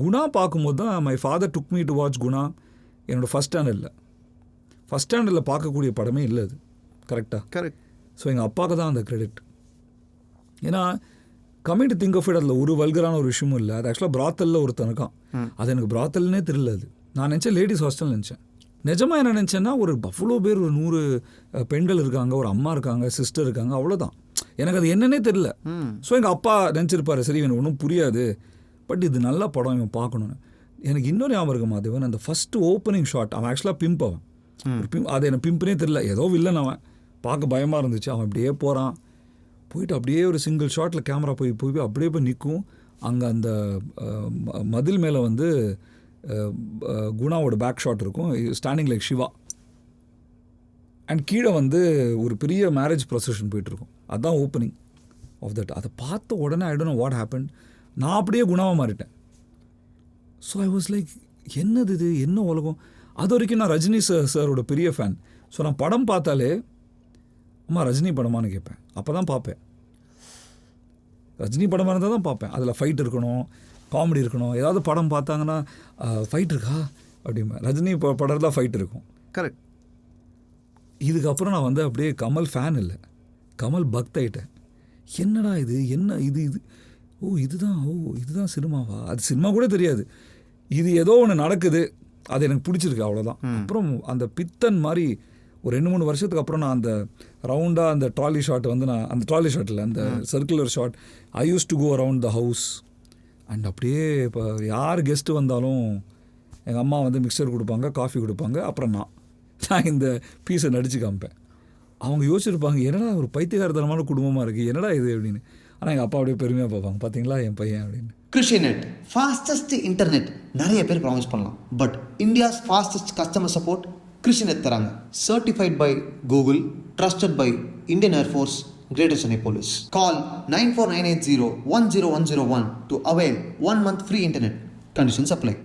குணா பார்க்கும்போது தான் my father took me to watch Guna. என்னோடய ஃபஸ்ட் ஸ்டாண்டர்டில் பார்க்கக்கூடிய படமே இல்லை அது. கரெக்ட். ஸோ எங்கள் அப்பாவுக்கு தான் அந்த கிரெடிட். ஏன்னா coming to think of it, அதில் ஒரு வல்கரான ஒரு விஷயமும் இல்லை. அது ஆக்சுவலாக பிராத்தலில் ஒருத்தன் இருக்கான். அது எனக்கு பிராத்தல்னே தெரியல. அது நான் நினச்சேன் லேடிஸ் ஹாஸ்டல் நினச்சேன். நிஜமாக என்ன நினச்சேன்னா, ஒரு அவ்வளோ பேர், ஒரு 100 பெண்கள் இருக்காங்க, ஒரு அம்மா இருக்காங்க, சிஸ்டர் இருக்காங்க, அவ்வளோதான். எனக்கு அது என்னன்னே தெரில. ஸோ எங்கள் அப்பா நினச்சிருப்பாரு, சரி எனக்கு ஒன்றும் புரியாது, பட் இது நல்ல படம், இவன் பார்க்கணுன்னு. எனக்கு இன்னொரு ஞாபகம் இருக்கு மாதவன், அந்த ஃபஸ்ட்டு ஓப்பனிங் ஷாட், அவன் ஆக்சுவலாக பிம்ப், அவன் அது எனக்கு பிம்பனே தெரில, ஏதோ வில்லன் அவன், பார்க்க பயமாக இருந்துச்சு. அவன் அப்படியே போகிறான், போயிட்டு அப்படியே ஒரு சிங்கிள் ஷாட்டில் கேமரா போய் அப்படியே போய் நிற்கும். அங்கே அந்த மதில் மேலே வந்து குணாவோட பேக் ஷாட் இருக்கும், ஸ்டாண்டிங் லைக் சிவா. அண்ட் கீழே வந்து ஒரு பெரிய மேரேஜ் ப்ரொசஷன் போயிட்டுருக்கும். அதுதான் ஓப்பனிங் ஆஃப் தட். அதை பார்த்த உடனே I don't know what happen, நான் அப்படியே குணாவாக மாறிட்டேன். ஸோ ஐ வாஸ் லைக், என்னது இது, என்ன உலகம். அது வரைக்கும் நான் ரஜினி சாரோட பெரிய ஃபேன். ஸோ நான் படம் பார்த்தாலே, அம்மா ரஜினி படமானு கேட்பேன். அப்போ தான் பார்ப்பேன், ரஜினி படமாக இருந்தால் தான் பார்ப்பேன். அதில் ஃபைட் இருக்கணும், காமெடி இருக்கணும். ஏதாவது படம் பார்த்தாங்கன்னா ஃபைட் இருக்கா அப்படிம்பேன். ரஜினி படம் தான் ஃபைட் இருக்கும். கரெக்ட். இதுக்கப்புறம் நான் வந்து அப்படியே கமல் ஃபேன் இல்லை, கமல் பக்த் ஆகிட்டேன். என்னடா இது, என்ன இது, இதுதான் சினிமாவா? அது சினிமா கூட தெரியாது, இது ஏதோ ஒன்று நடக்குது, அது எனக்கு பிடிச்சிருக்கு, அவ்வளோதான். அப்புறம் அந்த பித்தன் மாதிரி ஒரு 2-3 வருஷத்துக்கு அப்புறம் நான் அந்த ரவுண்டாக அந்த ட்ராலி ஷாட் வந்து, நான் அந்த ட்ராலி ஷாட்டில் அந்த circular shot, I used to go around the house. And அப்படியே இப்போ யார் கெஸ்ட்டு வந்தாலும் எங்கள் அம்மா வந்து மிக்சர் கொடுப்பாங்க, காஃபி கொடுப்பாங்க. அப்புறம் நான் இந்த பீஸை நடித்து காமிப்பேன். அவங்க யோசிச்சிருப்பாங்க, என்னடா ஒரு பைத்தியகாரத்தனமான குடும்பமாக இருக்குது, என்னடா இது அப்படின்னு. ஆனால் எங்கள் அப்பா அப்படியே பெருமையாக பார்ப்பாங்க, பார்த்தீங்களா என் பையன் அப்படின்னு. கிருஷிநெட் ஃபாஸ்டஸ்ட் இன்டர்நெட் நிறைய பேர் ப்ராமிஸ் பண்ணலாம், but India's fastest customer support Krishinet தராங்க. Certified by Google, trusted by Indian air force, Greater Chennai Police. Call 94980 10101 to avail 1 month free internet. Conditions apply.